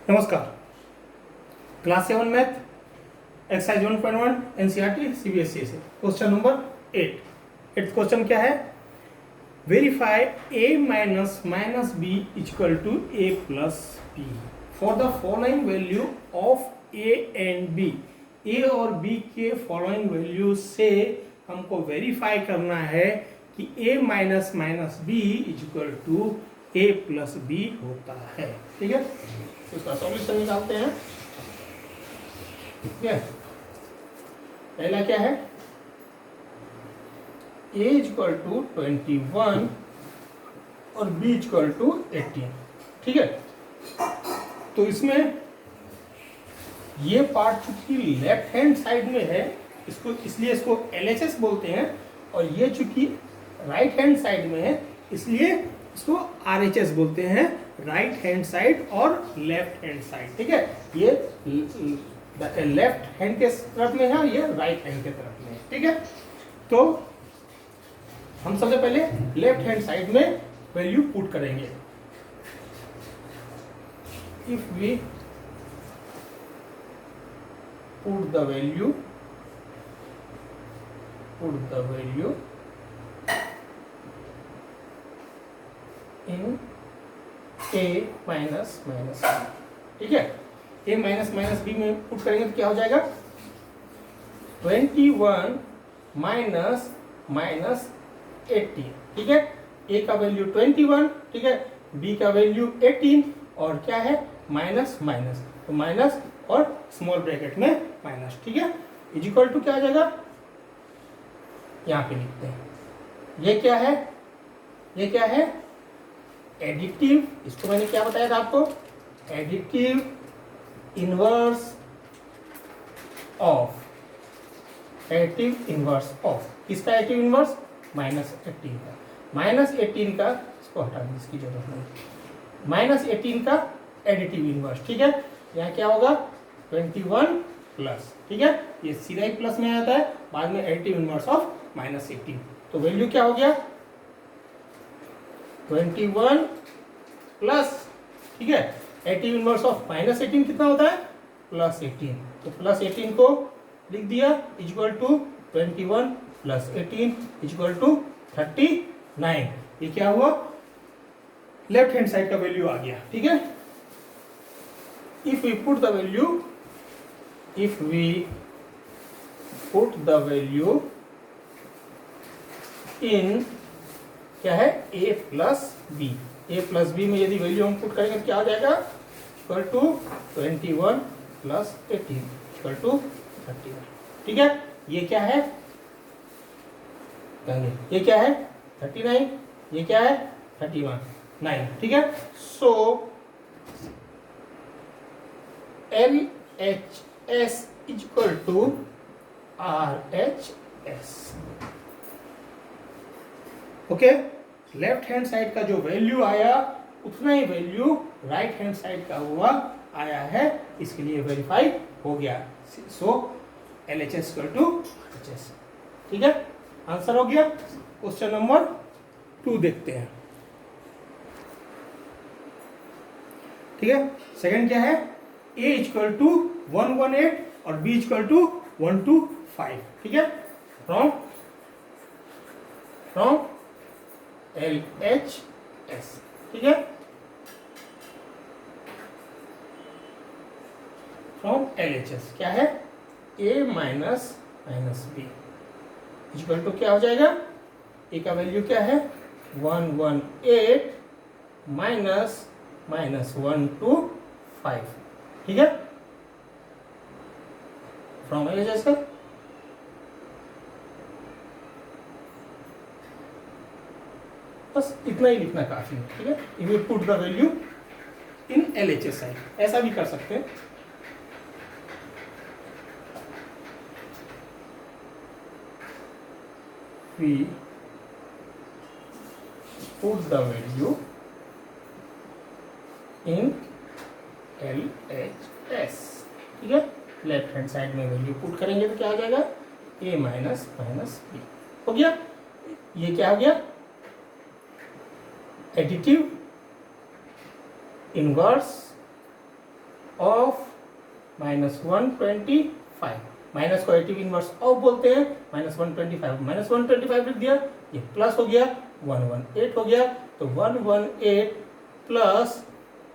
नमस्कार। Class 7 math exercise 1.1 NCERT CBSE से question number 8 question क्या है? Verify a minus minus B equal to a plus B for the following value of a and b। a और b के following value से हमको verify करना है कि a minus minus B equal to a plus B होता है। ठीक है, इसका सॉल्यूशन निकालते हैं। ठीक है, पहला क्या है? a इक्वल टू 21 और b इक्वल टू 18। ठीक है, तो इसमें ये पार्ट चूंकि लेफ्ट हैंड साइड में है, इसको इसलिए इसको LHS बोलते हैं, और ये चूंकि राइट हैंड साइड में है इसलिए इसको RHS बोलते हैं, राइट हैंड साइड और लेफ्ट हैंड साइड। ठीक है, ये लेफ्ट हैंड के तरफ में है, ये राइट हैंड के तरफ में है। ठीक है, तो हम सबसे पहले लेफ्ट हैंड साइड में वैल्यू पुट करेंगे। If we put the value in a minus minus B. ठीक है, a माइनस माइनस बी में पुट करेंगे तो क्या हो जाएगा? 21 माइनस माइनस 18। ठीक है, a का वैल्यू 21, ठीक है, b का वैल्यू 18, और क्या है? माइनस माइनस, तो माइनस और स्मॉल ब्रैकेट में माइनस। ठीक है, इज इक्वल टू क्या आ जाएगा? यहाँ पे लिखते हैं। ये क्या है? ये क्या है? एडिटिव। इसको मैंने क्या बताया था आपको? Additive inverse of. Additive inverse of किसका? एडिटिव इनवर्स माइनस 18 का। माइनस 18 का, इसको हटा दें, इसकी जरूरत नहीं। माइनस 18 का एडिटिव इनवर्स। ठीक है, यहाँ क्या होगा? 21 प्लस। ठीक है, ये सीधा ही प्लस में आता है, बाद में एडिटिव इनवर्स ऑफ माइनस 18। तो वैल्यू क्या हो गया? 21 प्लस, ठीक है, एडिटिव इनवर्स ऑफ माइनस 18 कितना होता है? प्लस 18। तो प्लस 18 को लिख दिया, equal to 21 plus 18 equal to 39। ये क्या हुआ? लेफ्ट हैंड साइड का वैल्यू आ गया। ठीक है, if we put the value in क्या है? a plus B. a plus B में यदि वैल्यू हम पुट करेंगे तो क्या हो जाएगा? Equal to 21 plus 18 equal to 31। ठीक है, ये क्या है? ये क्या है? 39। ये क्या है? 9। ठीक है, so LHS equal to RHS। Okay, left hand side का जो वैल्यू आया उतना ही वैल्यू राइट हैंड साइड का हुआ आया है, इसके लिए वेरीफाई हो गया। So LHS equal to RHS। ठीक है, आंसर हो गया। क्वेश्चन नंबर 2 देखते हैं। ठीक है, सेकंड क्या है? a इक्वल टू 118 और b इक्वल टू 125। ठीक है, फ्रॉम LHS। ठीक है, फ्रॉम LHS क्या है? a minus minus B equal to क्या हो जाएगा? a का वैल्यू क्या है? 118 माइनस माइनस 125। ठीक है, फ्रॉम LHS का बस इतना ही लिखना काफी है। ठीक है, if we put the value in LHS side, ऐसा भी कर सकते हैं। We put the value in LHS। ठीक है, लेफ्ट हैंड साइड में वैल्यू पुट करेंगे तो क्या आ जाएगा? a माइनस माइनस बी हो गया। ये क्या हो गया? एडिटिव इनवर्स ऑफ -125, माइनस को एडिटिव इनवर्स ऑफ बोलते हैं, -125, -125 लिख दिया, ये प्लस हो गया 118 हो गया, तो 118 प्लस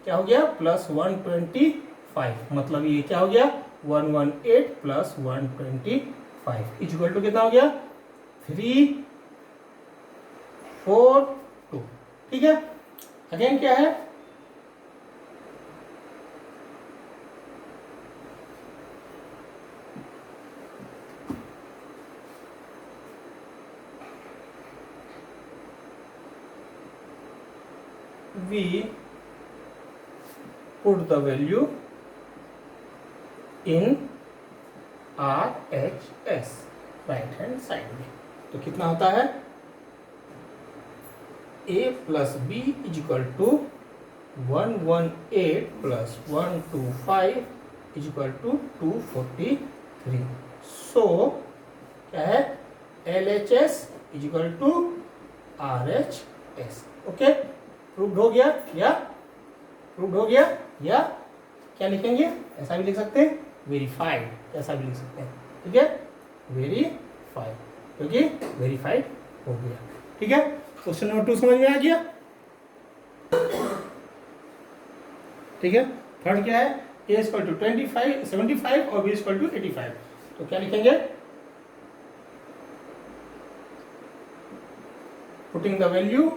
क्या हो गया प्लस 125, मतलब ये क्या हो गया 118 प्लस 125 इक्वल टू कितना हो गया 342। ठीक है, अगेन क्या है we put the value in RHS right hand side में, तो कितना होता है a plus B equal to 118 plus 125 equal to 243। So क्या है LHS equal to RHS। Okay, proved हो गया या प्रूव्ड हो गया, या क्या लिखेंगे ऐसा भी लिख सकते हैं वेरीफाइड, ऐसा भी लिख सकते हैं। ठीक है, वेरीफाइड, क्योंकि वेरीफाइड हो गया। ठीक है, क्वेश्चन नंबर 2 समझ में आ गया। ठीक है, थर्ड क्या है a इक्वल टू 75 और b इक्वल टू 85, तो क्या लिखेंगे putting the value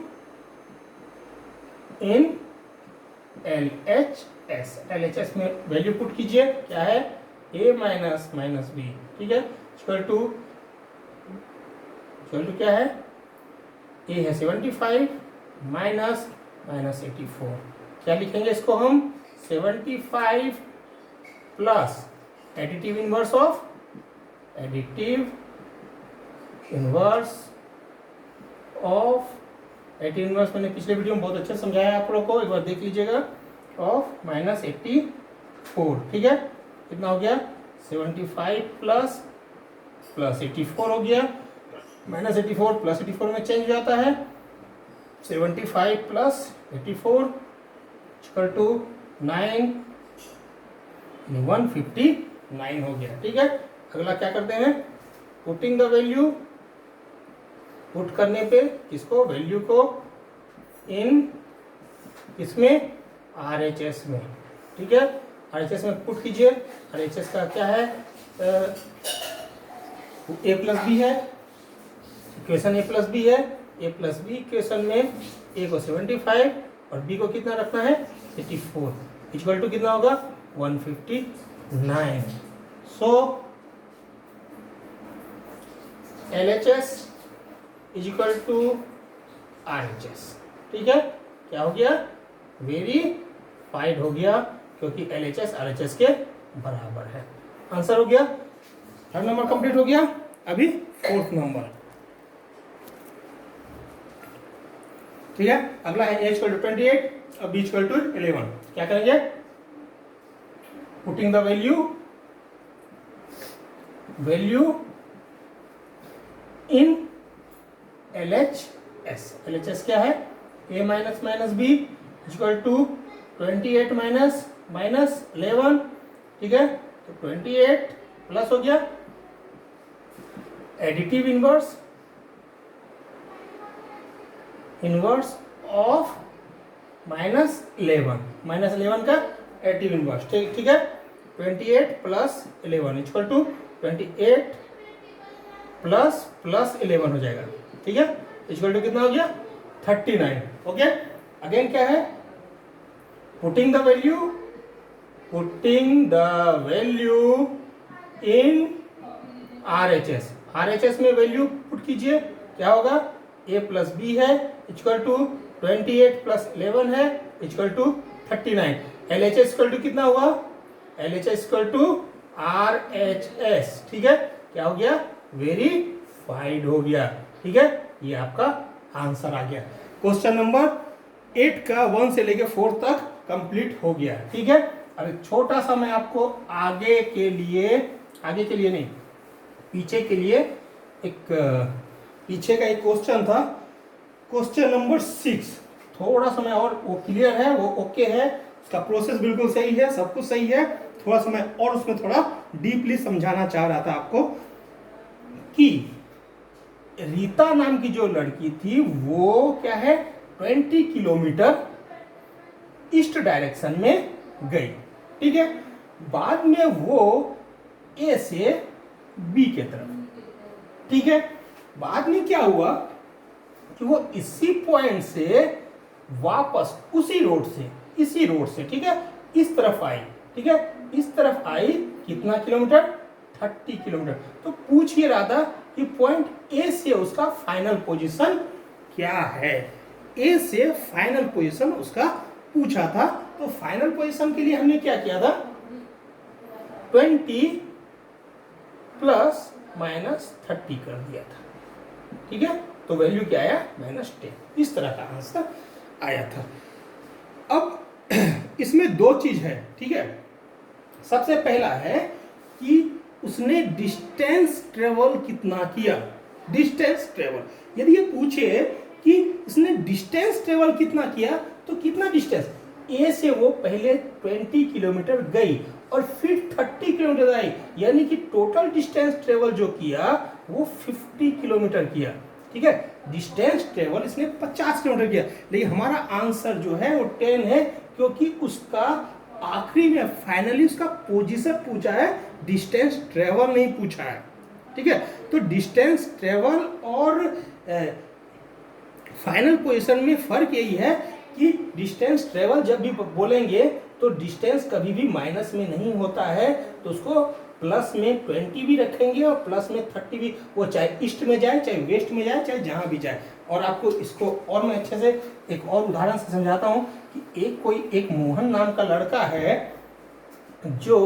in LHS में वैल्यू पुट कीजिए, क्या है a माइनस माइनस बी। ठीक है, इक्वल टू क्या है a है 75 माइनस माइनस 84, क्या लिखेंगे इसको हम 75 plus additive inverse of additive inverse मैंने पिछले वीडियो में बहुत अच्छे से समझाया आप लोगों को, एक बार देख लीजिएगा, ऑफ -84। ठीक है, कितना हो गया 75 प्लस 84 हो गया, -84 प्लस 84 में चेंज हो जाता है, 75 प्लस 84 इक्वल टू 159 हो गया। ठीक है, अगला क्या करते हैं पुटिंग द वैल्यू, पुट करने पे किसको वैल्यू को इन इसमें RHS में। ठीक है, RHS में पुट कीजिए, RHS का क्या है a प्लस बी है, इक्वेशन a प्लस बी है, a प्लस बी इक्वेशन में a को 75 और b को कितना रखना है 84, इक्वल टू कितना होगा 159। So LHS is equal to RHS। ठीक है, क्या हो गया वेरीफाइड हो गया, क्योंकि LHS RHS के बराबर है। आंसर हो गया, थर्ड नंबर कंप्लीट हो गया। अभी फोर्थ नंबर। ठीक है, अगला है a इक्वल टू 28 और b इक्वल टू 11। क्या करेंगे putting the value in LHS क्या है a minus minus B equal to 28 minus minus 11। ठीक है, तो 28 प्लस हो गया एडिटिव इनवर्स ऑफ -11 का एडिटिव इनवर्स। ठीक है, 28 प्लस 11 इक्वल टू 28 प्लस 11 हो जाएगा। ठीक है, इक्वल टू कितना हो गया 39। ओके, अगेन क्या है putting the value in RHS में वैल्यू पुट कीजिए, क्या होगा a प्लस बी है इक्वल टू 28 प्लस 11 है equal to 39। LHS equal to कितना हुआ LHS इक्वल टू RHS। ठीक है, क्या हो गया वेरीफाइड हो गया। ठीक है, ये आपका आंसर आ गया। क्वेश्चन नंबर 8 का 1 से लेके 4 तक कंप्लीट हो गया। ठीक है, अरे छोटा सा मैं आपको आगे के लिए नहीं, पीछे के लिए पीछे का एक क्वेश्चन था, क्वेश्चन नंबर 6। थोड़ा सा मैं और वो क्लियर है, वो ओके है, इसका प्रोसेस बिल्कुल सही है, सब कुछ सही है। थोड़ा सा मैं और उसमें थोड़ा डीपली समझाना चाह रहा था आपको कि रीता नाम की जो लड़की थी वो क्या है 20 किलोमीटर ईस्ट डायरेक्शन में गई, ठीक है। बाद में वो ए से बी के तरफ, ठीक है। बाद में क्या हुआ कि वो इसी पॉइंट से वापस इसी रोड से ठीक है इस तरफ आई, ठीक है। इस तरफ आई कितना किलोमीटर 30 किलोमीटर। तो पूछ ये रहा था कि पॉइंट ए से उसका फाइनल पोजीशन क्या है, ए से फाइनल पोजीशन उसका पूछा था। तो फाइनल पोजीशन के लिए हमने क्या किया था 20 प्लस माइनस 30 कर दिया था, ठीक है। तो वैल्यू क्या आया -10, इस तरह का आंसर आया था। अब इसमें दो चीज है, ठीक है। सबसे पहला है कि उसने डिस्टेंस ट्रेवल कितना किया, डिस्टेंस ट्रेवल। यदि ये पूछे कि उसने डिस्टेंस ट्रेवल कितना किया तो कितना डिस्टेंस, ए से वो पहले 20 किलोमीटर गई और फिर 30 किलोमीटर आई, यानी कि टोटल डिस्टेंस ट्रेवल जो किया वो 50 किलोमीटर किया, ठीक है। डिस्टेंस ट्रेवल इसने 50 किलोमीटर किया, लेकिन हमारा आंसर जो है वो 10 है, क्योंकि उसका आखिरी में फाइनली उसका पोजीशन पूछा है, डिस्टेंस ट्रेवल नहीं पूछा है, ठीक है। तो डिस्टेंस ट्रेवल और फाइनल पोजीशन में फर्क यही है कि डिस्टेंस ट्रेवल जब भी बोलेंगे तो डिस्टेंस कभी भी माइनस में नहीं होता है, तो उसको प्लस में 20 भी रखेंगे और प्लस में 30 भी, वो चाहे ईस्ट में जाए चाहे वेस्ट में जाए चाहे जहां भी जाए। और आपको इसको और मैं अच्छे से एक और उदाहरण से समझाता हूं कि एक मोहन नाम का लड़का है जो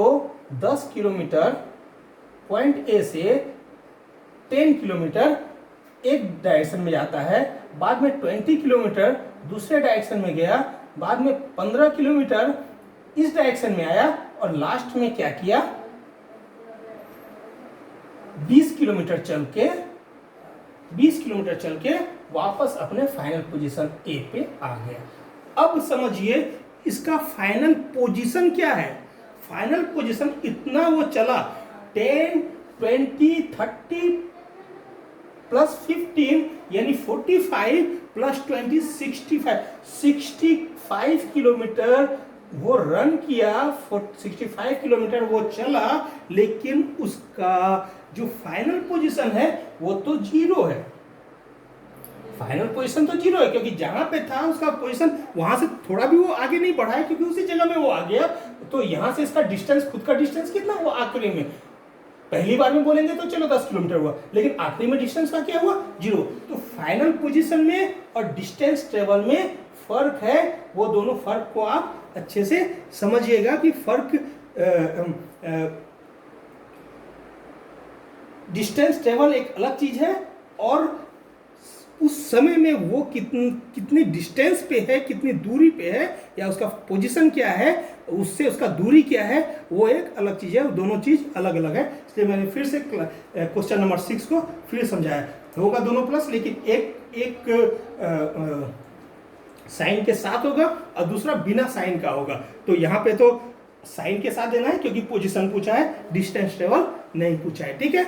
10 किलोमीटर पॉइंट ए से 10 किलोमीटर एक डायरेक्शन में जाता है, बाद में 20 किलोमीटर दूसरे डायरेक्शन में गया, बाद में 15 किलोमीटर इस डायरेक्शन में आया और लास्ट में क्या किया 20 किलोमीटर चल के वापस अपने फाइनल पोजीशन ए पे आ गया। अब समझिए इसका फाइनल पोजीशन क्या है। फाइनल पोजीशन इतना वो चला 10, 20, 30 प्लस 15 यानी 45 प्लस 20 65 किलोमीटर वो रन किया, 65 किलोमीटर वो चला, लेकिन उसका जो फाइनल पोजीशन है वो तो 0 है। फाइनल पोजीशन तो 0 है, क्योंकि जहां पे था उसका पोजीशन वहां से थोड़ा भी वो आगे नहीं बढ़ा है, क्योंकि उसी जगह में वो आ गया। तो यहां से इसका डिस्टेंस, खुद का डिस्टेंस कितना हुआ आखिरी में, पहली बार में बोलेंगे तो चलो 10 किलोमीटर हुआ, लेकिन आखिरी में डिस्टेंस का क्या हुआ 0। तो फाइनल पोजीशन में और डिस्टेंस ट्रेवल में फर्क है, वो दोनों फर्क को आप अच्छे से समझिएगा कि फर्क डिस्टेंस ट्रेवल एक अलग चीज है और उस समय में वो कितनी डिस्टेंस पे है, कितनी दूरी पे है, या उसका पोजीशन क्या है, उससे उसका दूरी क्या है, वो एक अलग चीज है। वो दोनों चीज अलग अलग है। इसलिए मैंने फिर से क्वेश्चन नंबर 6 को फिर समझाया। होगा दोनों प्लस, लेकिन एक साइन के साथ होगा और दूसरा बिना साइन का होगा। तो यहाँ पे तो साइन के साथ देना है क्योंकि पोजीशन पूछा है, डिस्टेंस ट्रेवल नहीं पूछा है, ठीक है।